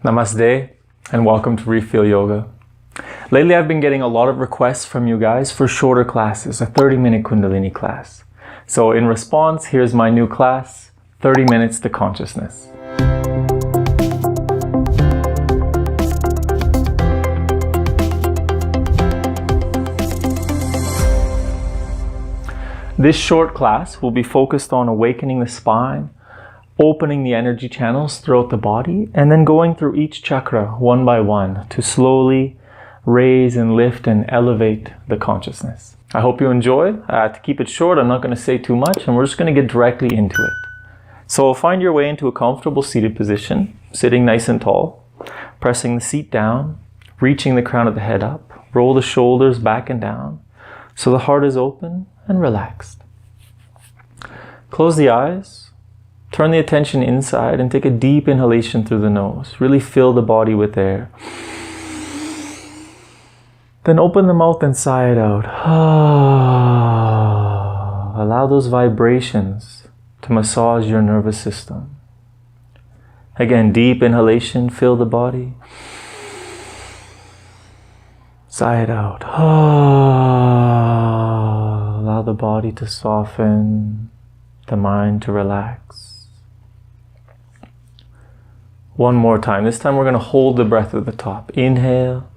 Namaste and welcome to Refill Yoga. Lately I've been getting a lot of requests from you guys for shorter classes, a 30-minute Kundalini class. So in response, here's my new class, 30 Minutes to Consciousness. This short class will be focused on awakening the spine, opening the energy channels throughout the body, and then going through each chakra one by one to slowly raise and lift and elevate the consciousness. I hope you enjoy. To keep it short, I'm not going to say too much, and we're just going to get directly into it. So find your way into a comfortable seated position, sitting nice and tall, pressing the seat down, reaching the crown of the head up, roll the shoulders back and down so the heart is open and relaxed. Close the eyes. Turn the attention inside and take a deep inhalation through the nose. Really fill the body with air. Then open the mouth and sigh it out. Allow those vibrations to massage your nervous system. Again, deep inhalation, fill the body. Sigh it out. Allow the body to soften, the mind to relax. One more time. This time we're going to hold the breath at the top. Inhale.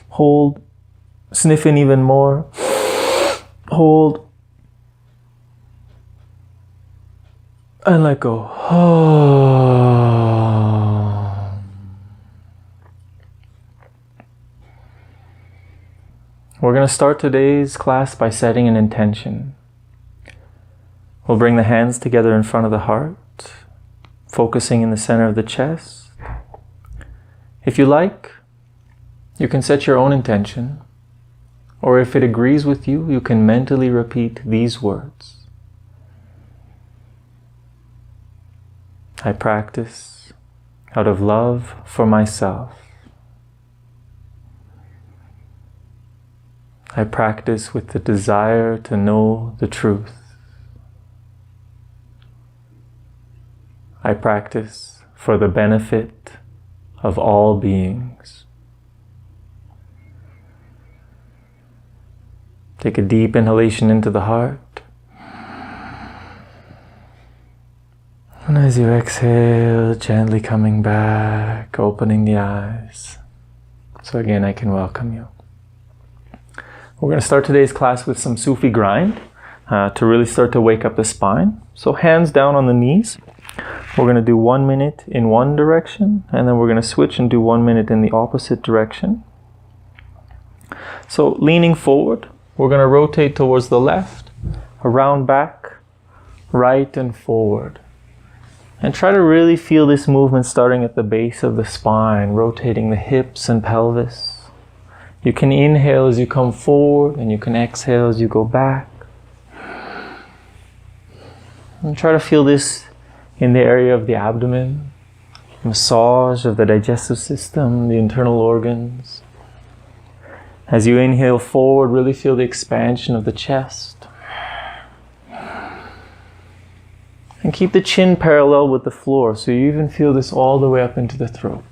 Hold. Sniff in even more. Hold. And let go. We're going to start today's class by setting an intention. We'll bring the hands together in front of the heart, focusing in the center of the chest. If you like, you can set your own intention, or if it agrees with you, you can mentally repeat these words. I practice out of love for myself. I practice with the desire to know the truth. I practice for the benefit of all beings. Take a deep inhalation into the heart. And as you exhale, gently coming back, opening the eyes. So again, I can welcome you. We're going to start today's class with some Sufi grind to really start to wake up the spine. So hands down on the knees. We're going to do 1 minute in one direction, and then we're going to switch and do 1 minute in the opposite direction. So leaning forward, we're going to rotate towards the left, around back, right and forward. And try to really feel this movement starting at the base of the spine, rotating the hips and pelvis. You can inhale as you come forward, and you can exhale as you go back. And try to feel this in the area of the abdomen, massage of the digestive system, the internal organs. As you inhale forward, really feel the expansion of the chest. And keep the chin parallel with the floor, so you even feel this all the way up into the throat.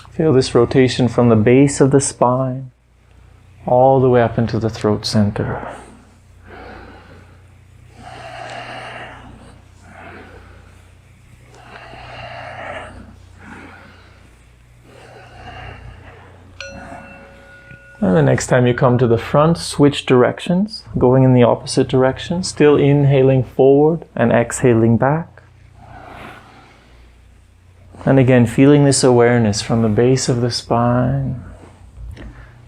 Feel this rotation from the base of the spine all the way up into the throat center. And the next time you come to the front, switch directions, going in the opposite direction, still inhaling forward and exhaling back. And again, feeling this awareness from the base of the spine,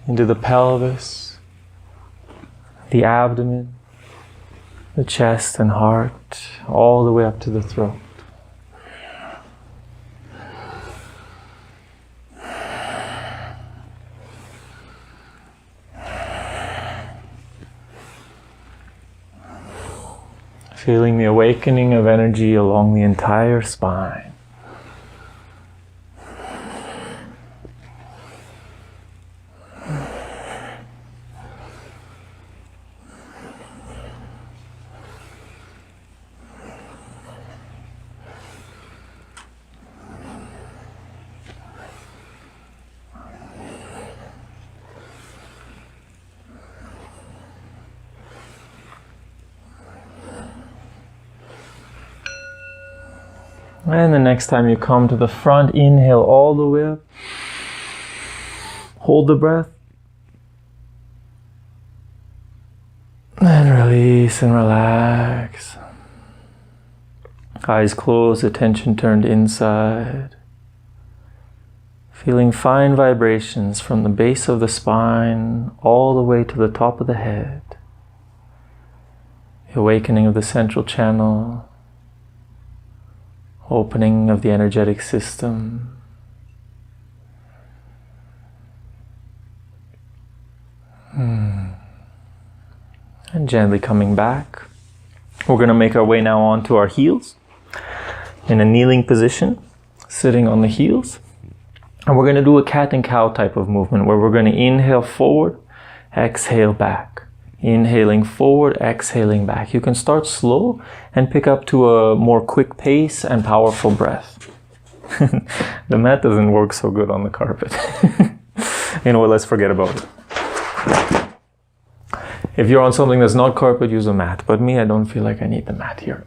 into the pelvis, the abdomen, the chest and heart, all the way up to the throat. Feeling the awakening of energy along the entire spine. And the next time you come to the front, inhale all the way up. Hold the breath. And release and relax. Eyes closed, attention turned inside. Feeling fine vibrations from the base of the spine all the way to the top of the head. The awakening of the central channel. Opening of the energetic system. And gently coming back. We're going to make our way now onto our heels in a kneeling position, sitting on the heels. And we're going to do a cat and cow type of movement where we're going to inhale forward, exhale back. Inhaling forward, exhaling back. You can start slow and pick up to a more quick pace and powerful breath. The mat doesn't work so good on the carpet. You know what, let's forget about it. If you're on something that's not carpet, use a mat. But me, I don't feel like I need the mat here.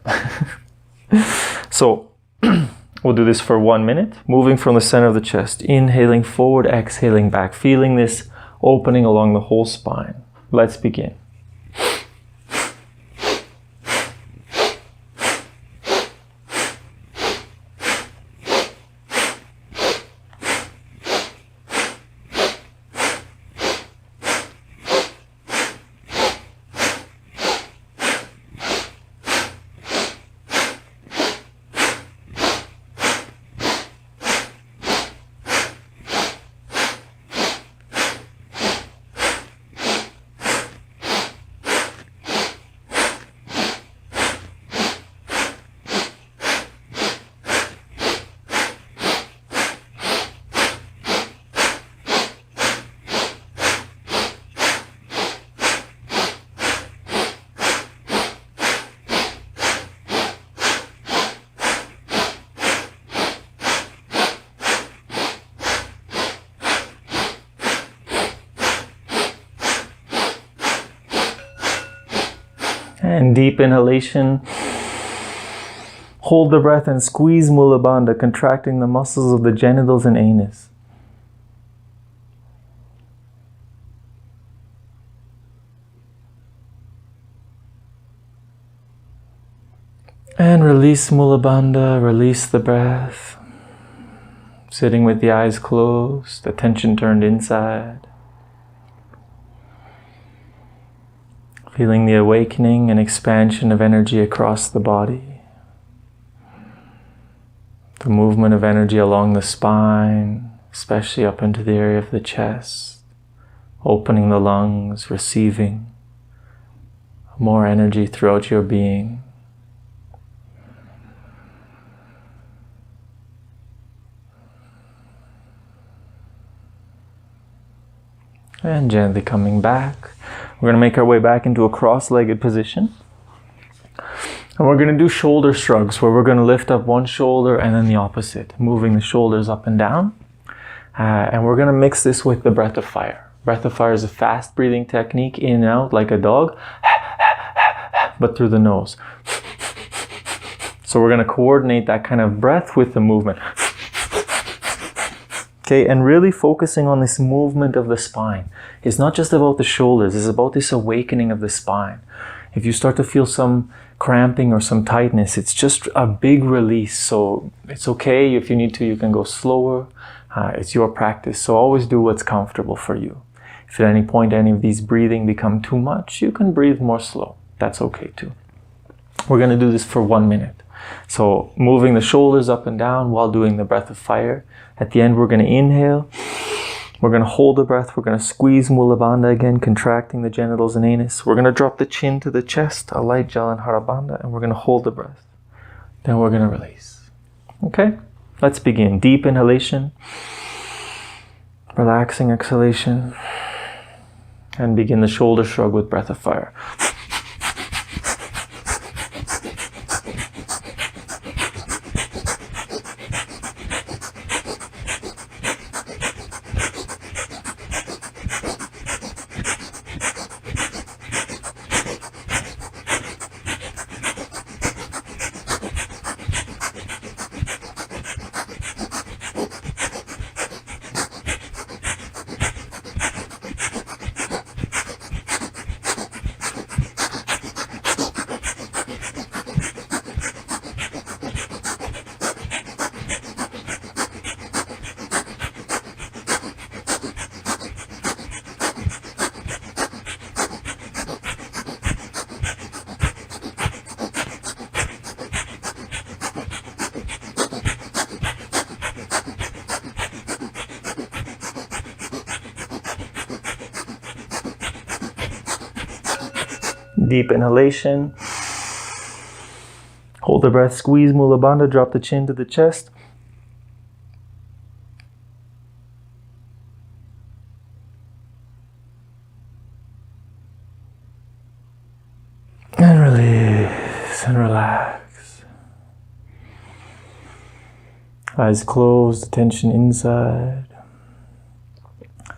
So, we'll do this for 1 minute. Moving from the center of the chest. Inhaling forward, exhaling back. Feeling this opening along the whole spine. Let's begin. And deep inhalation. Hold the breath and squeeze Mula Bandha, contracting the muscles of the genitals and anus. And release Mula Bandha, release the breath. Sitting with the eyes closed, attention turned inside. Feeling the awakening and expansion of energy across the body. The movement of energy along the spine, especially up into the area of the chest. Opening the lungs, receiving more energy throughout your being. And gently coming back. We're going to make our way back into a cross-legged position. And we're going to do shoulder shrugs where we're going to lift up one shoulder and then the opposite, moving the shoulders up and down. And we're going to mix this with the breath of fire. Breath of fire is a fast breathing technique, in and out like a dog, but through the nose. So we're going to coordinate that kind of breath with the movement. Okay, and really focusing on this movement of the spine. It's not just about the shoulders, it's about this awakening of the spine. If you start to feel some cramping or some tightness, it's just a big release. So it's okay, if you need to, you can go slower. It's your practice, so always do what's comfortable for you. If at any point any of these breathing become too much, you can breathe more slow. That's okay too. We're going to do this for 1 minute. So moving the shoulders up and down while doing the breath of fire. At the end, we're going to inhale. We're going to hold the breath. We're going to squeeze Mula Bandha again, contracting the genitals and anus. We're going to drop the chin to the chest, a light Jalandhara Bandha, and we're going to hold the breath. Then we're going to release. Okay? Let's begin. Deep inhalation. Relaxing exhalation. And begin the shoulder shrug with breath of fire. Deep inhalation. Hold the breath, squeeze Mula Bandha, drop the chin to the chest. And release and relax. Eyes closed, attention inside.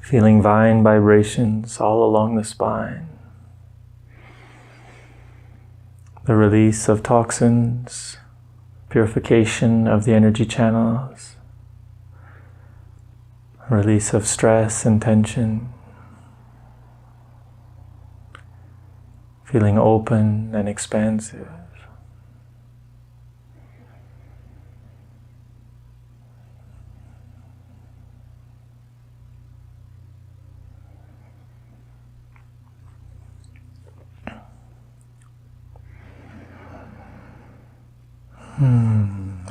Feeling fine vibrations all along the spine. The release of toxins, purification of the energy channels, release of stress and tension. Feeling open and expansive.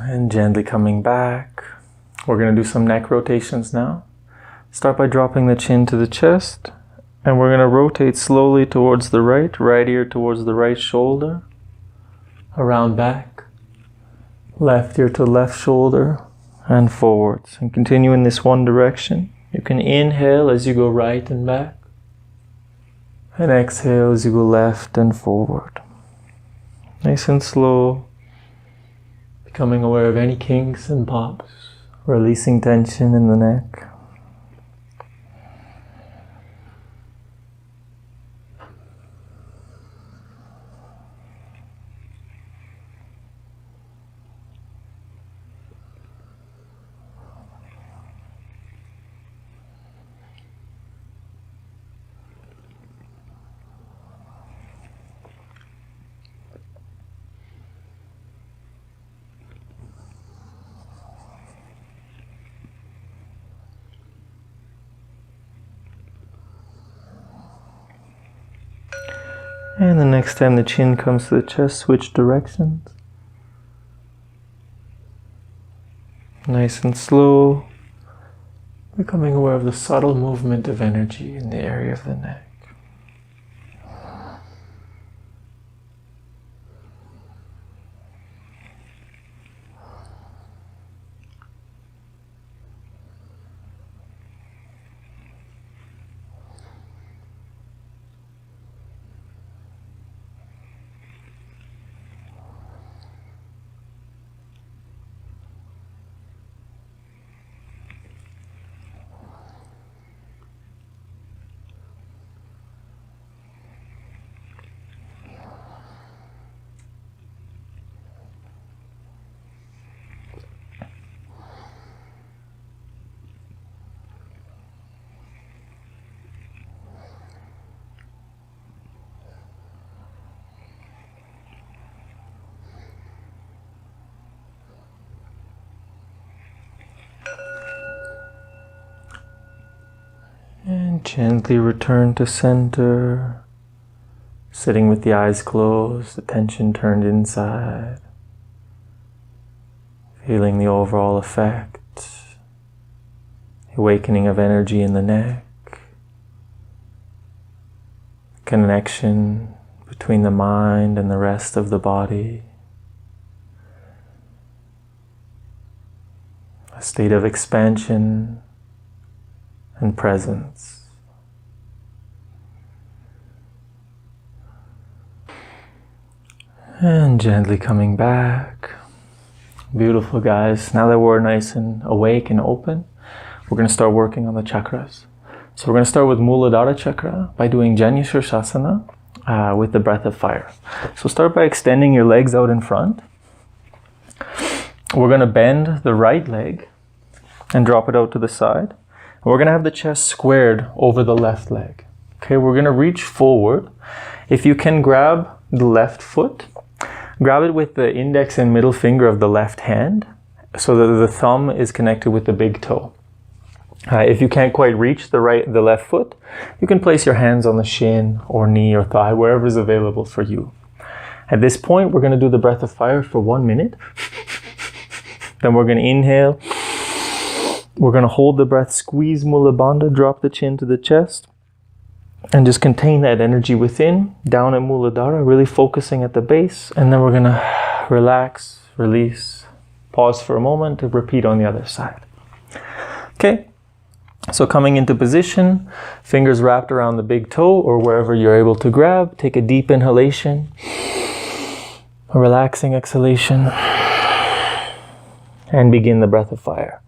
And gently coming back. We're going to do some neck rotations now. Start by dropping the chin to the chest. And we're going to rotate slowly towards the right ear towards the right shoulder. Around back. Left ear to left shoulder. And forwards. And continue in this one direction. You can inhale as you go right and back. And exhale as you go left and forward. Nice and slow. Becoming aware of any kinks and pops, releasing tension in the neck. And the next time the chin comes to the chest, switch directions. Nice and slow. Becoming aware of the subtle movement of energy in the area of the neck. And gently return to center, sitting with the eyes closed, attention turned inside, feeling the overall effect, awakening of energy in the neck, connection between the mind and the rest of the body, a state of expansion and presence. And gently coming back. Beautiful, guys. Now that we're nice and awake and open, we're going to start working on the chakras. So we're going to start with Muladhara chakra by doing Janya Shirshasana with the breath of fire. So start by extending your legs out in front. We're going to bend the right leg and drop it out to the side. We're going to have the chest squared over the left leg. Okay, we're going to reach forward. If you can grab the left foot, grab it with the index and middle finger of the left hand so that the thumb is connected with the big toe. If you can't quite reach the left foot, you can place your hands on the shin or knee or thigh, wherever is available for you. At this point, we're going to do the breath of fire for 1 minute. Then we're going to inhale. We're going to hold the breath, squeeze Mula Bandha, drop the chin to the chest. And just contain that energy within, down at Muladhara, really focusing at the base. And then we're going to relax, release, pause for a moment to repeat on the other side. Okay, so coming into position, fingers wrapped around the big toe or wherever you're able to grab. Take a deep inhalation, a relaxing exhalation, and begin the breath of fire.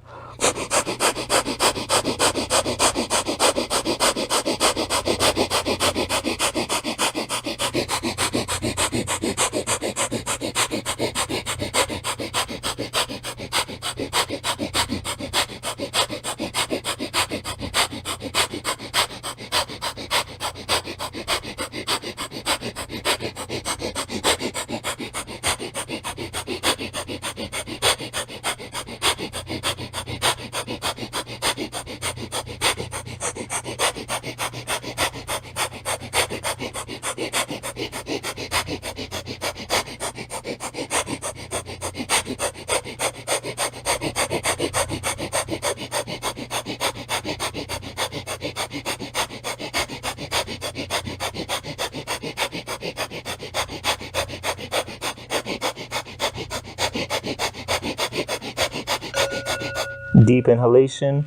Deep inhalation.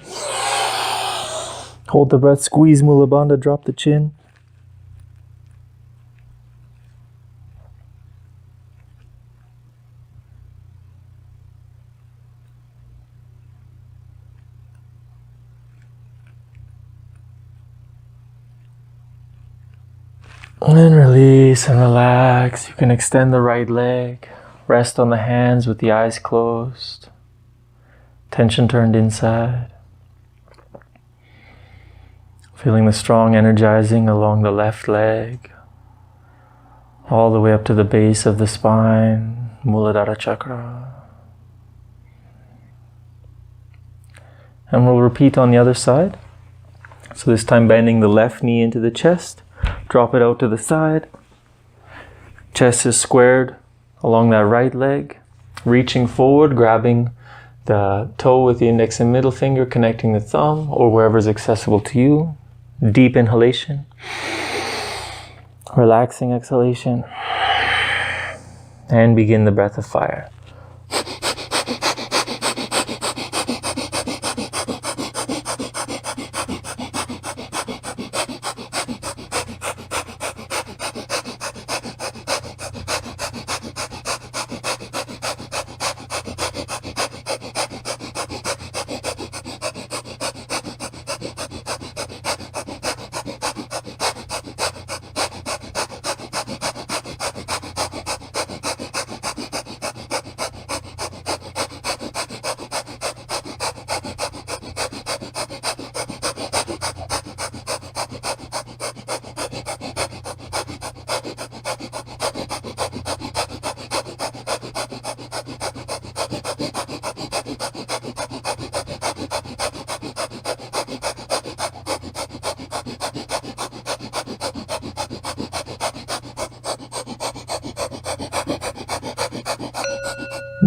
Hold the breath, squeeze Mula Bandha, drop the chin. And release and relax. You can extend the right leg. Rest on the hands with the eyes closed. Tension turned inside. Feeling the strong energizing along the left leg. All the way up to the base of the spine, Muladhara chakra. And we'll repeat on the other side. So this time bending the left knee into the chest. Drop it out to the side. Chest is squared along that right leg. Reaching forward, grabbing the toe with the index and middle finger, connecting the thumb or wherever is accessible to you. Deep inhalation. Relaxing exhalation. And begin the breath of fire.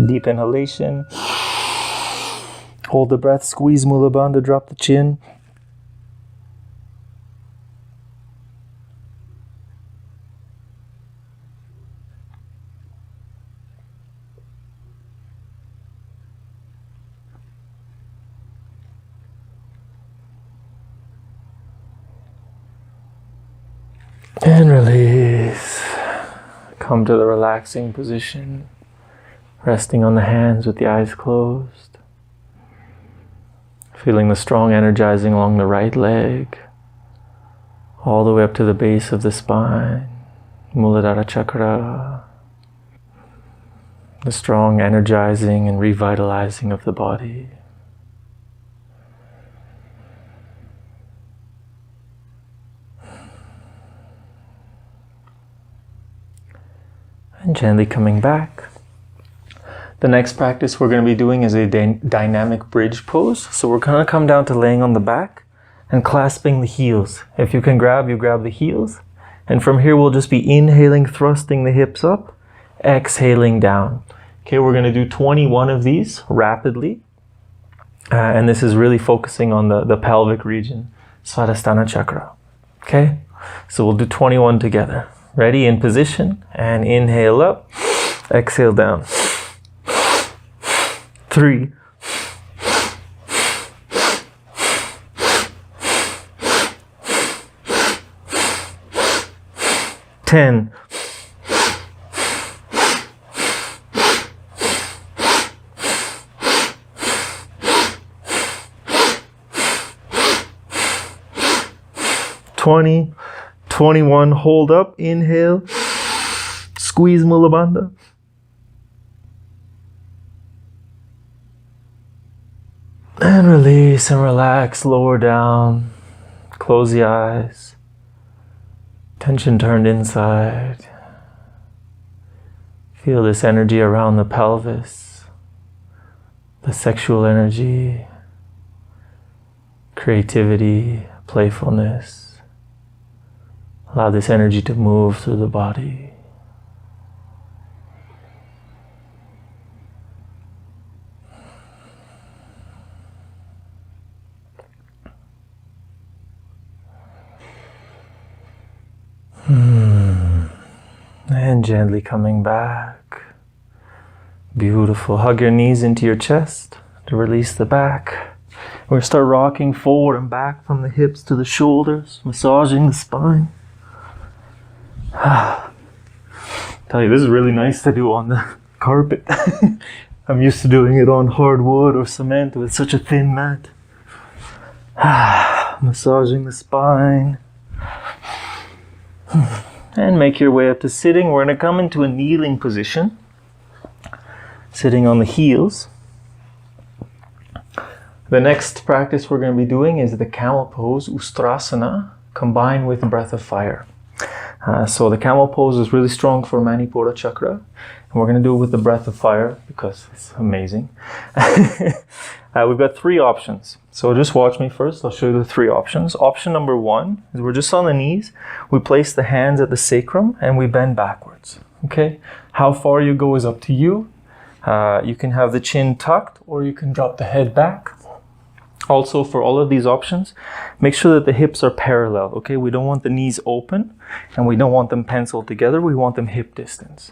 Deep inhalation. Hold the breath, squeeze Mula Bandha, drop the chin. And release. Come to the relaxing position. Resting on the hands with the eyes closed. Feeling the strong energizing along the right leg. All the way up to the base of the spine. Muladhara chakra. The strong energizing and revitalizing of the body. And gently coming back. The next practice we're going to be doing is a dynamic bridge pose. So we're going to come down to laying on the back and clasping the heels. If you can grab, you grab the heels. And from here we'll just be inhaling, thrusting the hips up, exhaling down. Okay, we're going to do 21 of these rapidly. And this is really focusing on the pelvic region, Svadhisthana chakra. Okay, So we'll do 21 together. Ready? In position, and inhale up, exhale down. 3, 10, 20, 21, hold up, inhale, squeeze Mula Bandha. And release and relax, lower down, close the eyes, tension turned inside. Feel this energy around the pelvis, the sexual energy, creativity, playfulness. Allow this energy to move through the body. And gently coming back. Beautiful. Hug your knees into your chest to release the back. We're going to start rocking forward and back from the hips to the shoulders, massaging the spine. Tell you, this is really nice to do on the carpet. I'm used to doing it on hardwood or cement with such a thin mat. Massaging the spine. And make your way up to sitting. We're going to come into a kneeling position, sitting on the heels. The next practice we're going to be doing is the camel pose, Ustrasana, combined with breath of fire. So the camel pose is really strong for Manipura chakra, and we're going to do it with the breath of fire because it's amazing. We've got 3 options. So just watch me first. I'll show you the 3 options. Option number 1 is we're just on the knees. We place the hands at the sacrum and we bend backwards. Okay? How far you go is up to you. You can have the chin tucked or you can drop the head back. Also, for all of these options, make sure that the hips are parallel, okay? We don't want the knees open and we don't want them penciled together. We want them hip distance.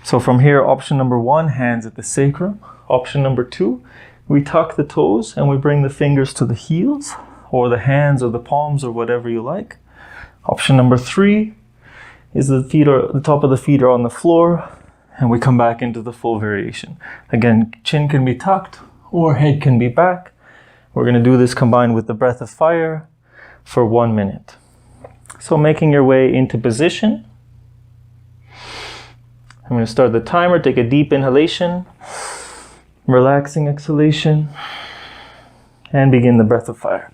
So from here, option number 1, hands at the sacrum. Option number 2, we tuck the toes and we bring the fingers to the heels or the hands or the palms or whatever you like. Option number 3 is the top of the feet are on the floor and we come back into the full variation. Again, chin can be tucked or head can be back. We're going to do this combined with the breath of fire for 1 minute. So making your way into position. I'm going to start the timer. Take a deep inhalation, relaxing exhalation, and begin the breath of fire.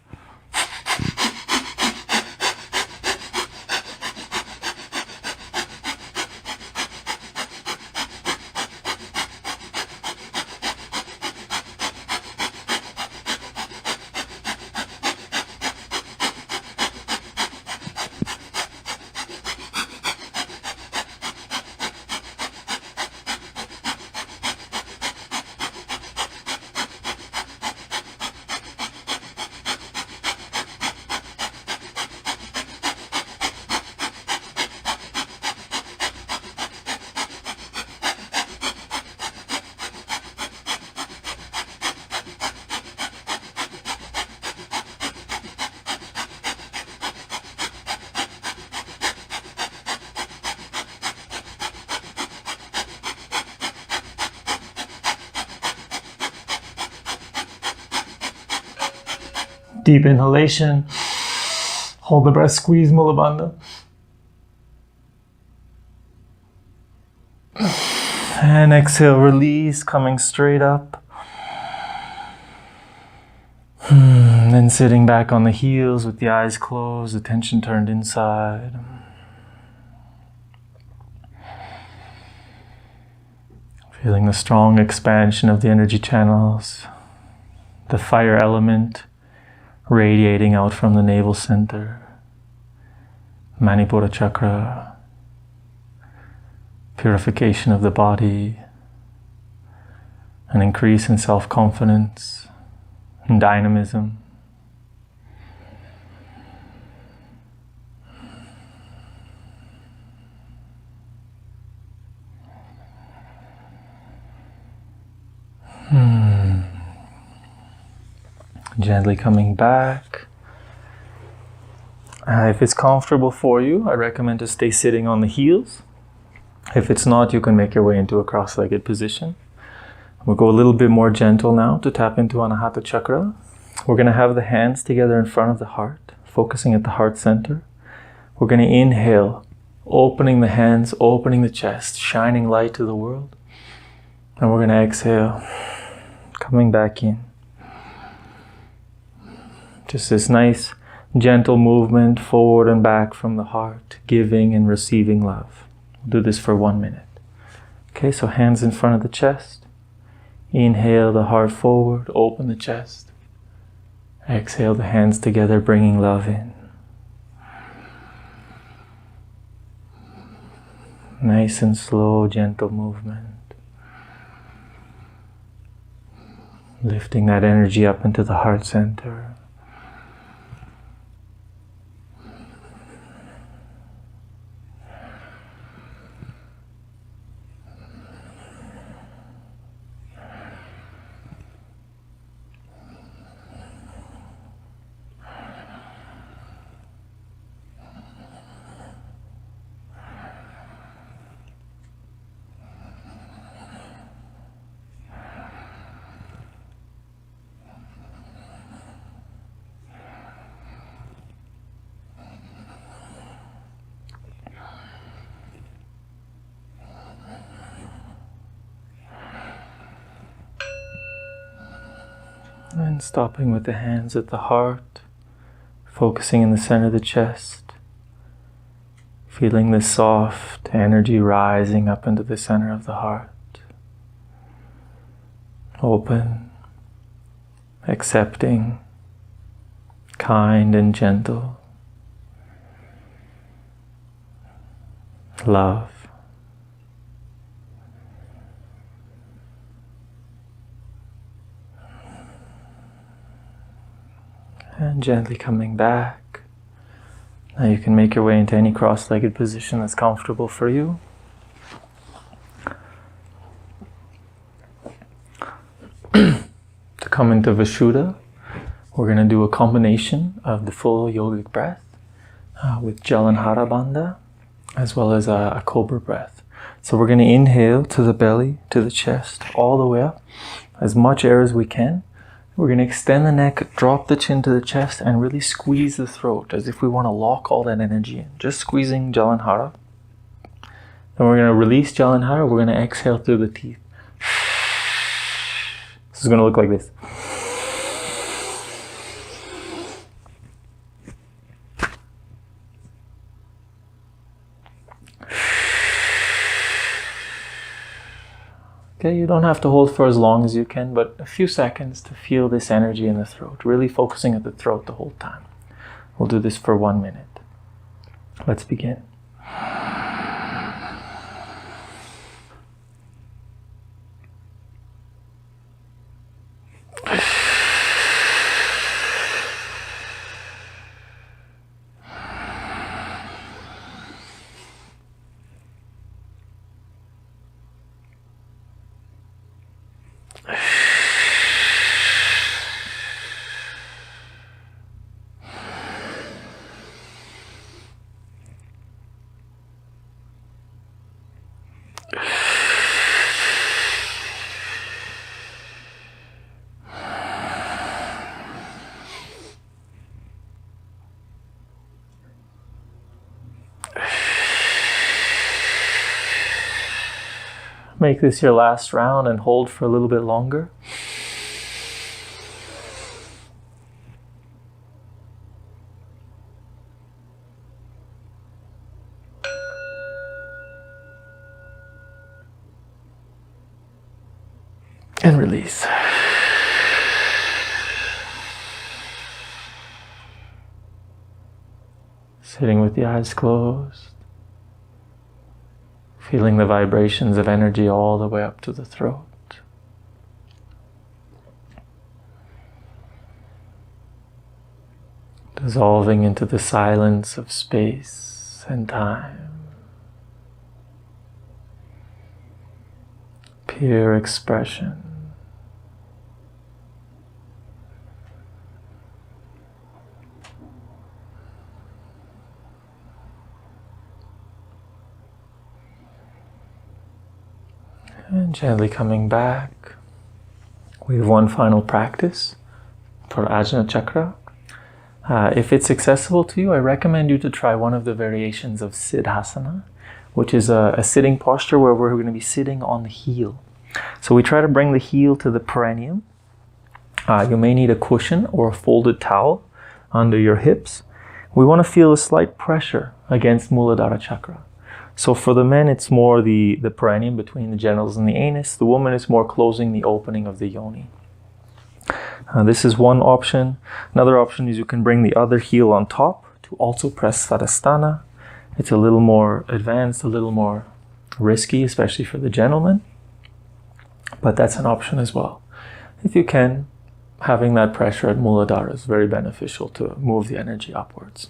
Deep inhalation. Hold the breath, squeeze Mula Bandha. And exhale, release, coming straight up. Then sitting back on the heels with the eyes closed, the tension turned inside. Feeling the strong expansion of the energy channels, the fire element radiating out from the navel center, Manipura chakra, purification of the body, an increase in self-confidence and dynamism. Gently coming back. If it's comfortable for you, I recommend to stay sitting on the heels. If it's not, you can make your way into a cross-legged position. We'll go a little bit more gentle now to tap into Anahata Chakra. We're going to have the hands together in front of the heart, focusing at the heart center. We're going to inhale, opening the hands, opening the chest, shining light to the world. And we're going to exhale, coming back in. Just this nice, gentle movement forward and back from the heart, giving and receiving love. We'll do this for 1 minute. Okay, so hands in front of the chest. Inhale the heart forward, open the chest. Exhale the hands together, bringing love in. Nice and slow, gentle movement. Lifting that energy up into the heart center. And stopping with the hands at the heart, focusing in the center of the chest, feeling the soft energy rising up into the center of the heart. Open, accepting, kind and gentle, love. And gently coming back. Now you can make your way into any cross-legged position that's comfortable for you. To come into Vishuddha, we're going to do a combination of the full yogic breath with Jalanhara Bandha, as well as a cobra breath. So we're going to inhale to the belly, to the chest, all the way up, as much air as we can. We're going to extend the neck, drop the chin to the chest, and really squeeze the throat as if we want to lock all that energy in. Just squeezing Jalanhara. Then we're going to release Jalanhara. We're going to exhale through the teeth. This is going to look like this. Okay, you don't have to hold for as long as you can, but a few seconds to feel this energy in the throat, really focusing at the throat the whole time. We'll do this for 1 minute. Let's begin. Make this your last round and hold for a little bit longer. And release. Sitting with the eyes closed. Feeling the vibrations of energy all the way up to the throat. Dissolving into the silence of space and time. Pure expression. And gently coming back. We have one final practice for Ajna Chakra. If it's accessible to you, I recommend you to try one of the variations of Siddhasana, which is a sitting posture where we're going to be sitting on the heel. So we try to bring the heel to the perineum. You may need a cushion or a folded towel under your hips. We want to feel a slight pressure against Muladhara Chakra. So for the men, it's more the perineum between the genitals and the anus. The woman is more closing the opening of the yoni. This is one option. Another option is you can bring the other heel on top to also press Svadhisthana. It's a little more advanced, a little more risky, especially for the gentleman. But that's an option as well. If you can, having that pressure at Muladhara is very beneficial to move the energy upwards.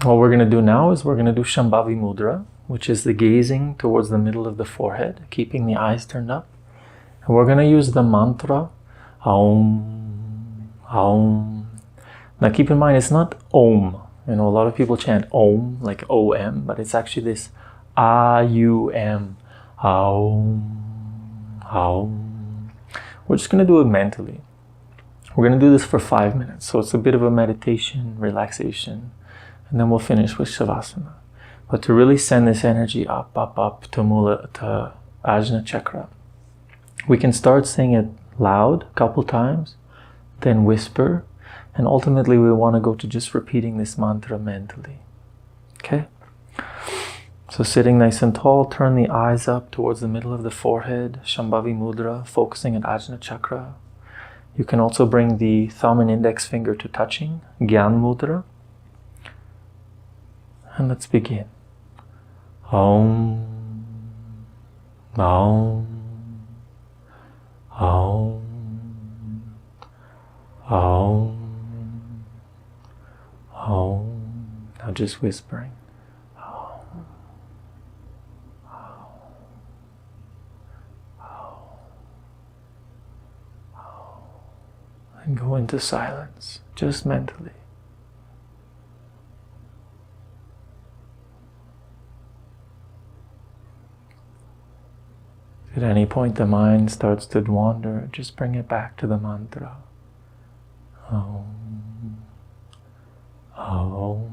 What we're going to do now is we're going to do Shambhavi Mudra, which is the gazing towards the middle of the forehead, keeping the eyes turned up. And we're going to use the mantra, Aum, Aum. Now keep in mind, it's not Om. You know, a lot of people chant Om, like O-M, but it's actually this A-U-M, Aum, Aum. We're just going to do it mentally. We're going to do this for 5 minutes. So it's a bit of a meditation, relaxation, and then we'll finish with Shavasana. But to really send this energy up to Ajna Chakra, we can start saying it loud a couple times, then whisper, and ultimately we want to go to just repeating this mantra mentally. Okay? So sitting nice and tall, turn the eyes up towards the middle of the forehead, Shambhavi Mudra, focusing at Ajna Chakra. You can also bring the thumb and index finger to touching, Gyan Mudra. And let's begin. Aum, Aum, Aum, Aum, Aum. Now just whispering. Aum, Aum, Aum, Aum. And go into silence, just mentally. At any point the mind starts to wander, just bring it back to the mantra. Om, Om.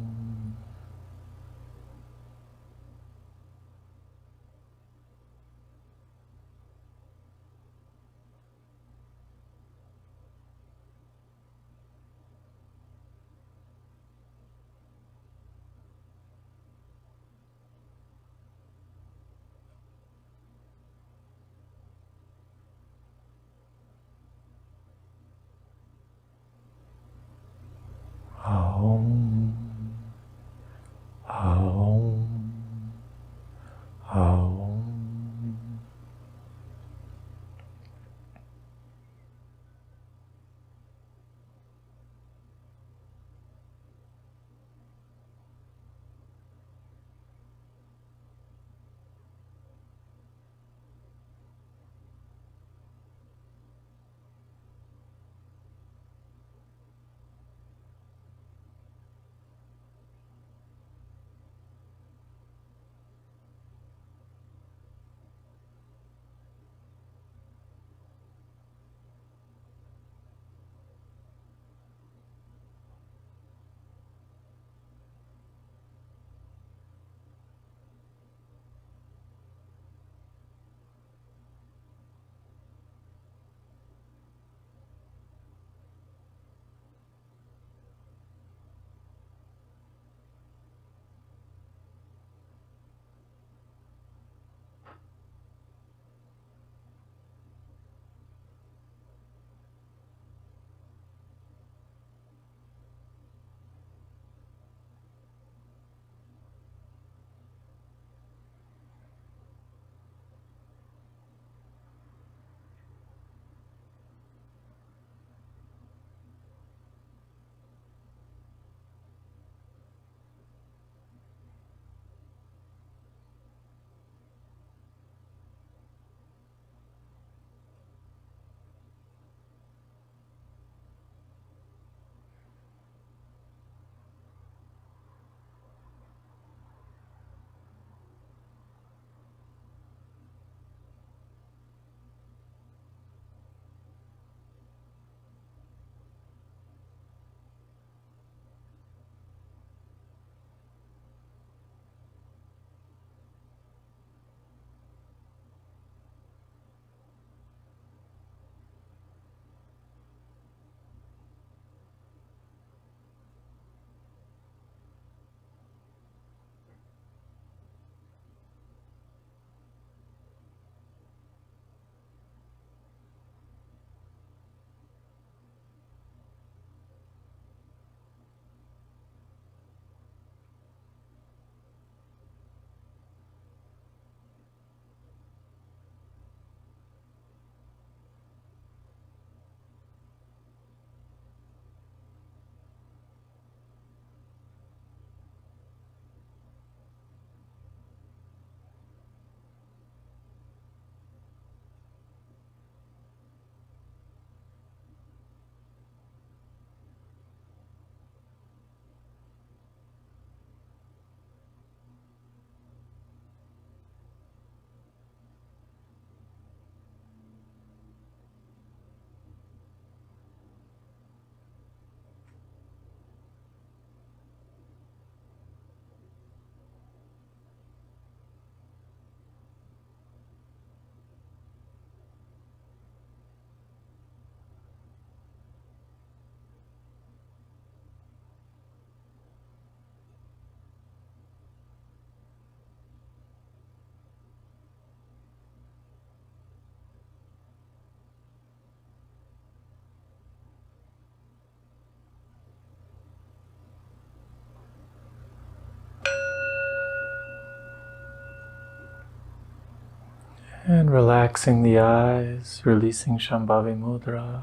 And relaxing the eyes, releasing Shambhavi Mudra,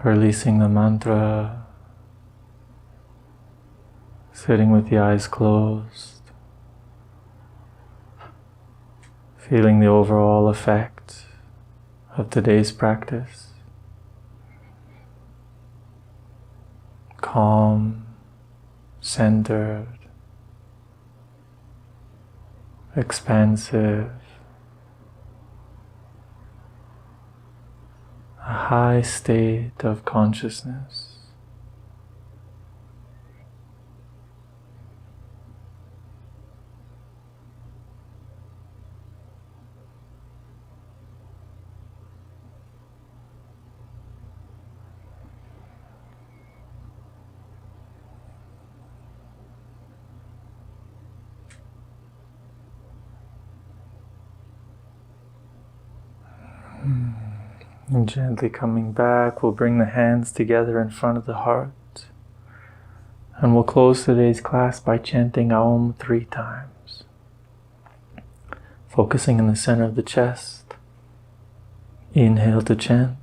releasing the mantra, sitting with the eyes closed, feeling the overall effect of today's practice. Calm, centered, expansive, a high state of consciousness. And gently coming back, we'll bring the hands together in front of the heart. And we'll close today's class by chanting Aum 3 times. Focusing in the center of the chest. Inhale to chant.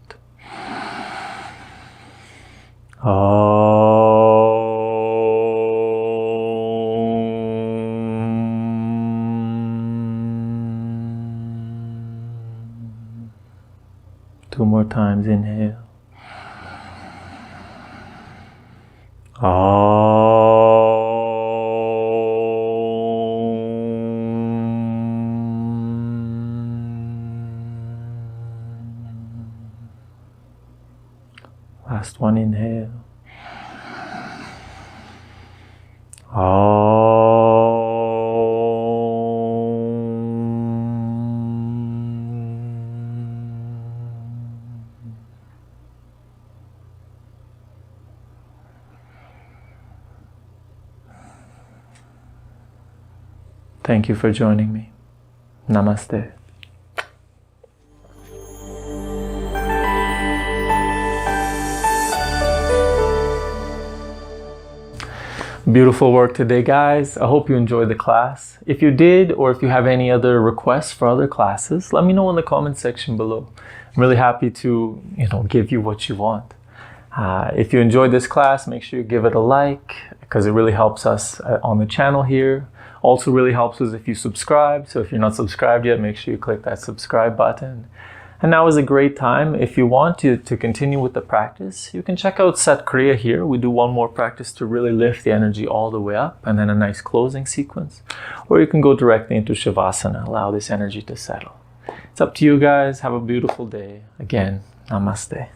Two more times, inhale. Last one, inhale. Thank you for joining me. Namaste. Beautiful work today, guys. I hope you enjoyed the class. If you did, or if you have any other requests for other classes, let me know in the comment section below. I'm really happy to, give you what you want. If you enjoyed this class, make sure you give it a like, because it really helps us on the channel here. Also really helps us if you subscribe. So if you're not subscribed yet, make sure you click that subscribe button. And now is a great time. If you want to continue with the practice, you can check out Sat Kriya here. We do one more practice to really lift the energy all the way up, and then a nice closing sequence. Or you can go directly into Shavasana, allow this energy to settle. It's up to you guys. Have a beautiful day. Again, namaste.